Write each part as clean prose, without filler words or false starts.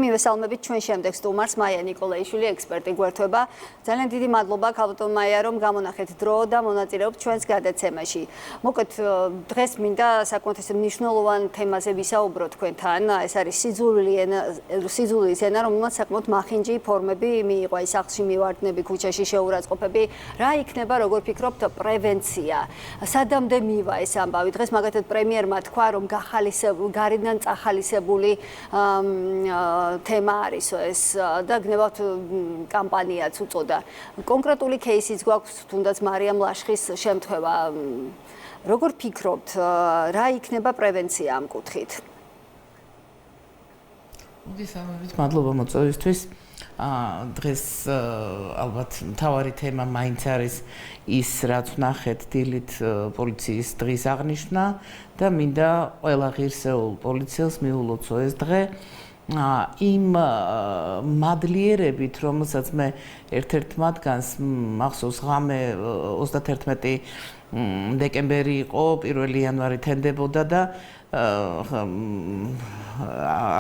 მივესალმებით ჩვენ შემდეგ სტუმარს მაია ნიკოლაიშვილი ექსპერტი გვერდება. ძალიან დიდი მადლობა ქალბატონ მაია რომ გამონახეთ დრო და მონაწილეობთ ჩვენს გადაცემაში. მოკლედ დღეს მინდა საკმაოდ მნიშვნელოვან თემაზე ვისაუბრო თქვენთან. ეს არის სიძულვილის ენა, რომელმაც საკმაოდ მახინჯი ფორმები მიიღო, აი სახლში მივარდნები, ქუჩაში შეურაცხყოფები. რა იქნება, როგორ ფიქრობთ, პრევენცია? სადამდე მივა ეს ამბავი? დღეს მაგათად პრემიერმა თქვა, რომ გარედან წახალისებული თემა არის ეს და გნებავთ კამპანიაც უწოდა. კონკრეტული кейსიც გვაქვს თუნდაც მარიამ ლაშხის შემთხვევა. როგორ ფიქრობთ, რა იქნება პრევენცია ამ კუთხით? მოგესალმებით, მადლობა მოწვევისთვის. დღეს ალბათ მთავარი თემა მაინც არის ის, რაც ვნახეთ დილით პოლიციის დღის აღნიშვნა და მინდა ყველა ღირსეულ პოლიციელს მიულოცო ეს დღე იმ მადლიერებით, რომელსაც მე ერთ-ერთ მათგანს მახსოვს ღამე 31 დეკემბერი იყო, 1 იანვარი თენდებოდა და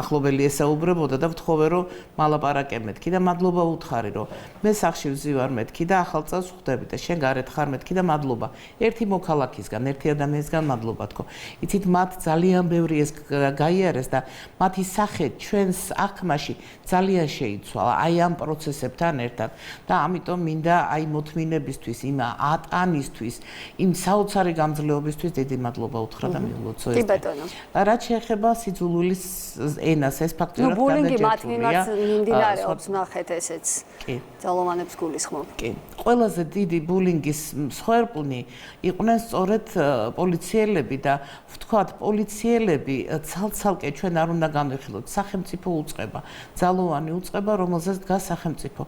ახლობელი ესაუბრებოდა და ვთხოვე რომ მალაპარაკე მეთქი და მადლობა უთხარი რომ მე სახში ვზივარ მეთქი და ახალ წელს ვხვდები და შენ გარეთ ხარ მეთქი და მადლობა ერთი მოქალაქისგან ერთი ადამიანისგან მადლობა თქო იცით მათ ძალიან ბევრი ეს გაიარეს და მათი სახე ჩვენს აღქმაში ძალიან შეიცვალა აი ამ პროცესებთან ერთად და ამიტომ მინდა აი მოთმინებისთვის იმ ატანისთვის იმ საოცარი გამძლეობისთვის დიდი მადლობა უთხრა და მიულოცო ეს რაც შეეხება სიძულვილის ენას ეს ფაქტობრივად ბულინგი მათ მიმართ მიმდინარეობს ნახეთ ესეც ძალოვანებს გულისხმობ კი ყველაზე დიდი ბულინგის მსხვერპლნი იყვნენ სწორედ პოლიციელები და ვთქვათ პოლიციელები ცალ-ცალკე ჩვენ არ უნდა განვიხილოთ სახელმწიფო უწყება ძალოვანი უწყება რომელზეც დგას სახელმწიფო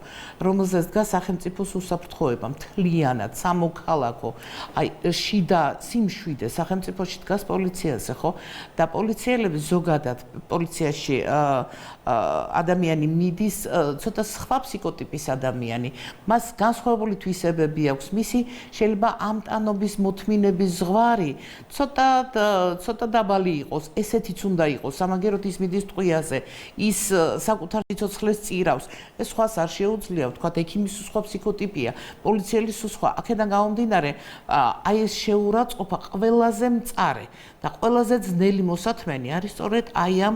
რომელზეც დგას სახელმწიფოს უსაფრთხოება მთლიანად სამოქალაქო აი შიდა სიმშვიდე სახელმწიფოში დგას პოლიციაზე ხო და პოლიციელები ზოგადად პოლიციაში ადამიანი მიდის ცოტა სხვა ფსიქოტიპის ადამიანი მას განსხვავებული თვისებები აქვს მისი შეიძლება ამტანობის მოთმინების ზღვარი ცოტა დაბალი იყოს ესეთიც უნდა იყოს სამაგეროდ ის მიდის ტყვიაზე ის საკუთარ სიცოცხლეს წირავს ეს სხვას არ შეუძლია ვთქვათ ექიმის სხვა ფსიქოტიპია პოლიციელის სხვა აქედან გამომდინარე აი ეს შეურაცხყოფა ყველაზე მწარე და ყველაზე ძნელი მოსათმენი არის სწორედ აი ამ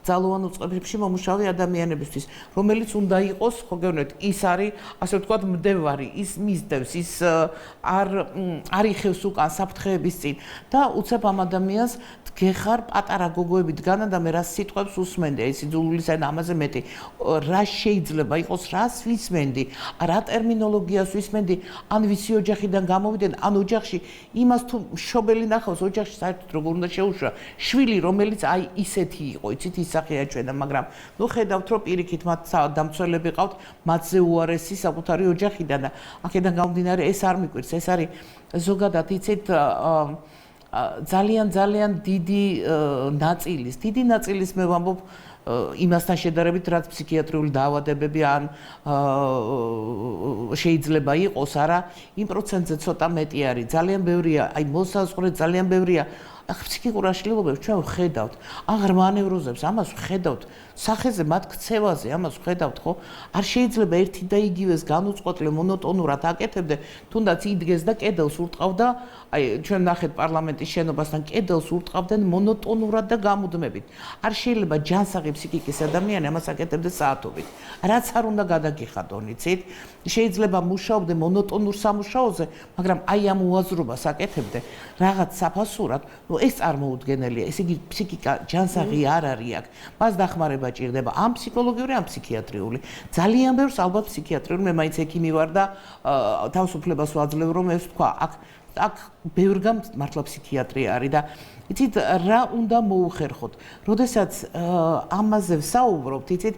ძალოვან უწყებებში მომუშავე ადამიანებისთვის, რომელიც უნდა იყოს, ხო გეუბნებით, ის არის, ასე ვთქვათ, მდევარი, ის მისდევს, ის არ იხევს უკან საფრთხეების წინ და უცებ ამ ადამიანს გეხარ პატარა გოგოები დგანა და მე რა სიტყვებს უსმენდი, ეს სიძულვილის ენა ამაზე მეტი, რა შეიძლება იყოს, რას ვისმენდი, რა ტერმინოლოგიას ვისმენდი, ან ვიცი ოჯახიდან გამოვიდნენ, ან ოჯახში იმას თუ მშობელი ნახავს, ოჯახში საერთოდ როგორ უნდა შეუშვა, შვილი, რომელიც აი ისეთი იყო, იცით ის სახეა ჩვენა, მაგრამ ნუ ხედავთ, რომ პირიქით მათ დამცველები ყავთ, მათზე უარესი საკუთარი ოჯახიდან და აქედან გამომდინარე ეს არ მიკვირს, ეს არის ზოგადად იცით ძალიან დიდი ნაწილის მე ვამბობ იმასთან შედარებით რაც ფსიქიატრიული დაავადებები ან შეიძლება იყოს არა იმ პროცენტზე ცოტა მეტი არის ძალიან ბევრია აი მოსაზღვრე ძალიან ბევრია ფსიქიკურ აშლილობებს ჩვენ ვხედავთ აღრმა ანევროზებს ამას ვხედავთ სახეზე მათ ქცევაზე ამას ვხედავთ ხო არ შეიძლება ერთი და იგივეს განუწყვეტლე მონოტონურად აკეთებდე თუნდაც იდგეს და კედელს ურტყავდა აი ჩვენ ნახეთ პარლამენტის შენობასთან კედელს ურტყავდნენ მონოტონურად და გამუდმებით არ შეიძლება ჯანსაღი ფსიქიკის ადამიანი ამას აკეთებდეს საათობით რაც არ უნდა გადაგიხადონ იცით შეიძლება მუშაობდე მონოტონურ სამუშაოზე მაგრამ აი ამ უაზრობას აკეთებდე რაღაც საფასურად ეს წარმოუდგენელია ესე იგი ფსიქიკა ჯანსაღი არ არის აქ მას დახმარება ჭირდება ამ ფსიქოლოგიური ამ ფსიქიატრიული ძალიან ბევრს ალბათ ფსიქიატრიული მე მაინც ექიმი ვარ და თავისუფლებას ვაძლევ რომ ეს თქვა აქ ბევრგან მართლა ფსიქიატრია არის და იცით რა უნდა მოუხერხოთ როდესაც ამაზე ვსაუბრობთ იცით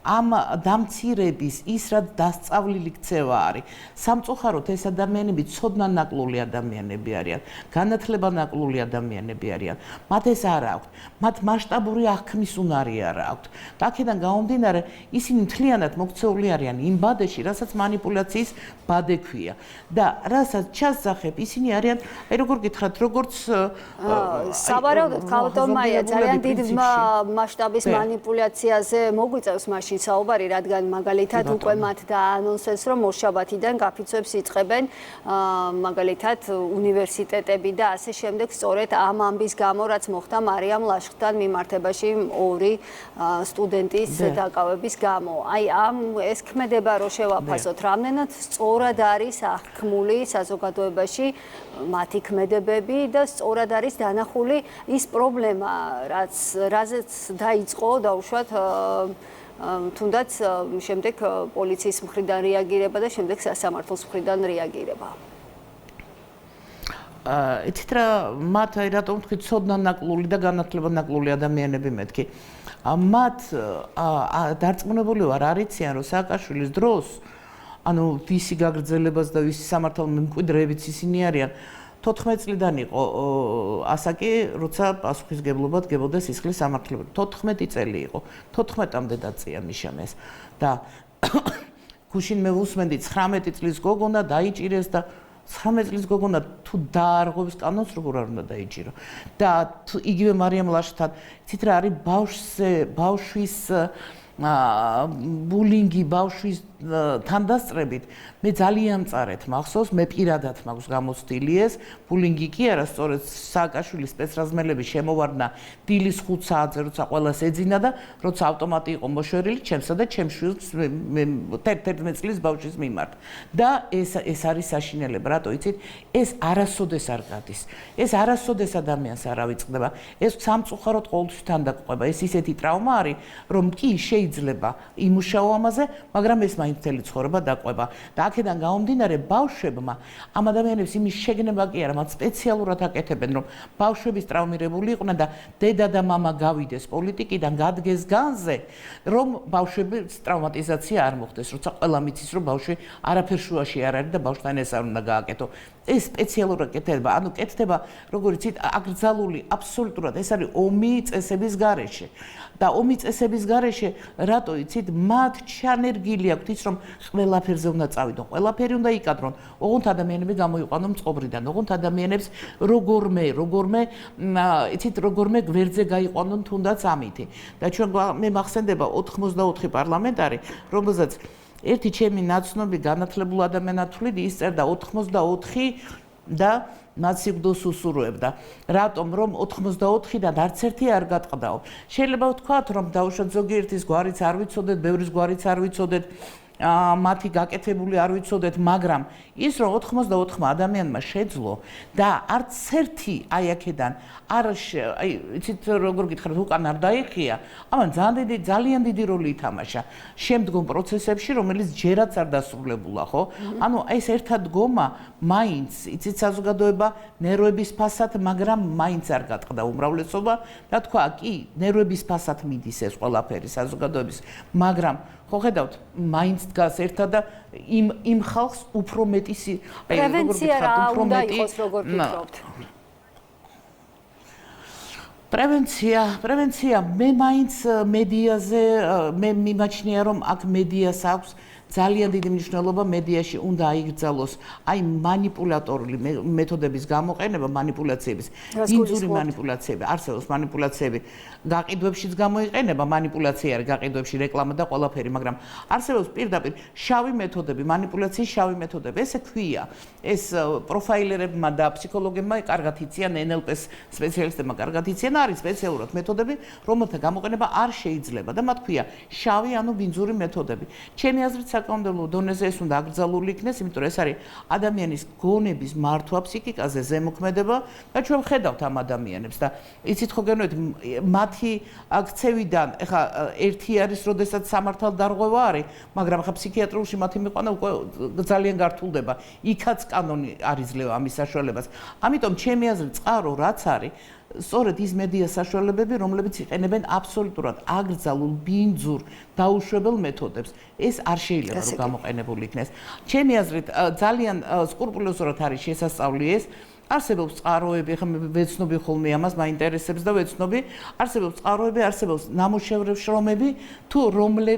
ამ დამცირების ის რაც დასწავლილი ქცევა არის. სამწუხაროდ ეს ადამიანები ცოდნანაკლული ადამიანები არიან, განათლებანაკლული ადამიანები არიან. მათ ეს არ აქვთ. მათ მასშტაბური აღქმის უნარი არ აქვთ. და აქედან გამომდინარე, ისინი მთლიანად მოქცეული არიან იმ ბადეში, რასაც манипуляციის ბადე ქვია. და რასაც ჩასძახებ, ისინი არიან, აი როგორ გითხრათ, როგორც სავარაუდოდ ქალტომაია ძალიან დიდ მასშტაბის манипуляციაზე მოგვიწევს მაშინ საუბარი, რადგან მაგალითად უკვე მათ დაანონსეს, რომ ორშაბათიდან გაფიცვებს იწყებენ მაგალითად უნივერსიტეტები და ასე შემდეგ, სწორედ ამ ამბის გამო, რაც მოხდა მარიამ ლაშხთან მიმართებაში ორი სტუდენტის დაკავების გამო. აი ამ ეს ქმედება რო შევაფასოთ, რამდენად სწორად არის აღქმული საზოგადოებაში მათი ქმედებები და სწორად არის დანახული ის პრობლემა, რაზეც დაიწყო დაუშვათ თუნდაც შემდეგ პოლიციის მხრიდან რეაგირება და შემდეგ სასამართლოს მხრიდან რეაგირება. იცით რა, მათ აი რატომ თქვი ცოდნანაკლული და განათლებანაკლული ადამიანები მეთქი. მათ დარწმუნებული ვარ არიციან, რომ სააკაშვილის დროს ანუ ვისი გაგრძელებას და ვისი სამართალ მემკვიდრეებიც ისინი არიან 14 წლიდან იყო ასაკი, როცა პასუხისგებლობა დგებოდა სისხლის სამართლებრივ. 14 წელი იყო. 14-მდე დაწია მიშამეს და გუშინ მე ვუსმენდი 19 წლის გოგონა დაიჭირეს და 19 წლის გოგონა თუ დაარღვევს კანონს როგორ არ უნდა დაიჭირო. და იგივე მარიამ ლაშხთან, იცით რა არის ბავშვის ბულინგი, ბავშვის თანდასწრებით მე ძალიან მწარეთ მახსოვს, მე პირადად მაქვს გამოცდილი ეს ბულინგი კი არა, სწორედ სააკაშვილის სპეცრაზმელები შემოვარდნა დილის 5 საათზე, როცა ყველას ეძინა და როცა ავტომატი იყო მოშორილი ჩემსა და ჩემს შვილს 11 წლის ბავშვის მიმართ. და ეს არის საშინელება, რატო იცით? ეს არასოდეს არ გადის. ეს არასოდეს ადამიანს არ ავიწყდება. ეს სამწუხაროდ ყოველთვის თანდაყובה. ეს ისეთი ტრავმა არის, რომ კი შეიძლება იმუშაო ამაზე, მაგრამ ეს მაინც მთელი ცხოვრება დაყვება. და აქედან გამომდინარე ბავშვებმა ამ ადამიანებს იმის შეგნება კი არა, მათ სპეციალურად აკეთებენ, რომ ბავშვების ტრავმირებული იყვნენ და დედა და მამა გავიდეს პოლიტიკიდან, გადგეს განზე, რომ ბავშვების ტრავმატიზაცია არ მოხდეს, როცა ყველა მიცის, რომ ბავშვი არაფერ შუაში არ არის და ბავშვთან ეს არ უნდა გააკეთო. ეს სპეციალურად კეთდება, ანუ კეთდება, როგორც იცით, აკრძალული აბსოლუტურად, ეს არის ომი წესების გარეშე. და ომი წესების გარეშე, რატო იცით, მათ ჩანერგილი აქვთ ის, რომ ყველაფერზე უნდა წავიდონ, ყველაფერი უნდა იკადრონ. ოღონდ ადამიანები გამოიყვანონ წყობრიდან, ოღონდ ადამიანებს როგორმე, იცით, როგორმე გვერდზე გაიყვანონ თუნდაც ამითი. და ჩვენ მე მახსენდება 84 პარლამენტარი, რომელზეც ერთი ჩემი ნაცნობი განათლებულ ადამიანად ის წერდა 84 და მათ სიკვდილს უსურვებდა. რატომ? რომ 84-დან არც ერთი არ გატყდაო. შეიძლება ვთქვათ, რომ დაუშვათ ზოგიერთის გვარიც არ ვიცოდეთ, ბევრის გვარიც არ ვიცოდეთ, მათი გაკეთებული არ ვიცოდეთ, მაგრამ ის რომ 84 ადამიანმა შეძლო და არც ერთი აი აქედან არ იცით როგორ გითხრათ, უკან არ დაიხია, ამან ძალიან დიდი როლი ითამაშა შემდგომ პროცესებში, რომელიც ჯერაც არ დასრულებულა, ხო? ანუ ეს ერთად დგომა მაინც იცით საზოგადოება ნერვების ფასად, მაგრამ მაინც არ გატყდა უმრავლესობა და თქვა, კი, ნერვების ფასად მიდის ეს ყველაფერი საზოგადოების, მაგრამ ხო ხედავთ, მაინც დგას ერთად და იმ ხალხს უფრო მეტი პრევენცია რა უნდა იყოს, როგორ ფიქრობთ? პრევენცია მე მაინც მედიაზე მე მიმაჩნია, რომ აქ მედიას აქვს ძალიან დიდი მნიშვნელობა, მედიაში უნდა აიგრძალოს აი манипуляტორული მეთოდების გამოყენება, манипуляციების, ინძური манипуляციები, არსებობს манипуляციები, გაყიდვებშიც გამოიყენება, манипуляცია არის გაყიდვებში, რეკლამა და ყველაფერი, მაგრამ არსებობს პირდაპირ შავი მეთოდები, манипуляციის შავი მეთოდები, ესე ქვია. ეს პროფაილერებმა და ფსიქოლოგებმა კარგად იციან, NLP-ს სპეციალისტებმა კარგად იციან, არის სპეციალურად მეთოდები, რომელთა გამოყენება არ შეიძლება და მათ ქვია შავი ანუ ბინძური მეთოდები. ჩემი აზრით საკანონმდებლო დონეზე ეს უნდა აკრძალული იქნეს, იმიტომ რომ ეს არის ადამიანის გონების მართვა ფსიქიკაზე ზემოქმედება და ჩვენ ხედავთ ამ ადამიანებს და იცით ხო გენოეთ მათი აქცევიდან ეხა ერთი არის, როდესაც სამართალ დარღვევა არის, მაგრამ ეხა ფსიქიატრიაში მათი მიყვანა უკვე ძალიან გართულდება. იქაც კანონი არ იძლევა ამის საშუალებას. ამიტომ ჩემი აზრით წყარო რაც არის სწორედ ის მედია საშუალებები, რომლებიც იყენებენ აბსოლუტურად აკრძალულ, ბინძურ, დაუშვებელ მეთოდებს. ეს არ შეიძლება რომ გამოყენებული იქნეს. ჩემი აზრით, ძალიან სკრუპულოზურად არის შესასწავლი ეს. არსებობს წყაროები, ხომ ვეცნობი ხოლმე ამას, მაინტერესებს და ვეცნობი, არსებობს წყაროები, არსებობს ნამუშევრები, შრომები, თუ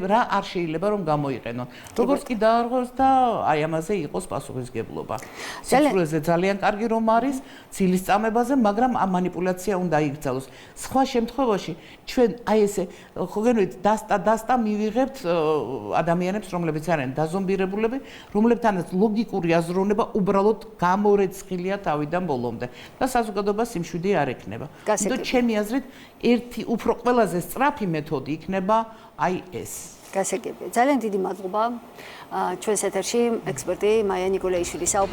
რა არ შეიძლება რომ გამოიყენონ. როგორც კი დაარღვევს და აი ამაზე იყოს პასუხისგებლობა. სიცრუეზე ძალიან კარგი რომ არის, ცილის წამებაზე, მაგრამ ამ манипуляცია უნდა იგრძელოს. სხვა შემთხვევაში ჩვენ აი ესე ხო გენით დასტა მივიღებთ ადამიანებს, რომლებიც არიან დაზომბირებულები, რომლებთანაც ლოგიკური აზროვნება უბრალოდ გამორეცხილია თავიდან ბოლომდე და საზოგადოებას სიმშვიდე არ ექნება. იმიტომ ჩემი აზრით, ერთი უფრო ყველაზე სწრაფი მეთოდი იქნება აი ეს. გასაგებია. ძალიან დიდი მადლობა. ჩვენს ეთერში ექსპერტი მაია ნიკოლაიშვილი საუბრობდა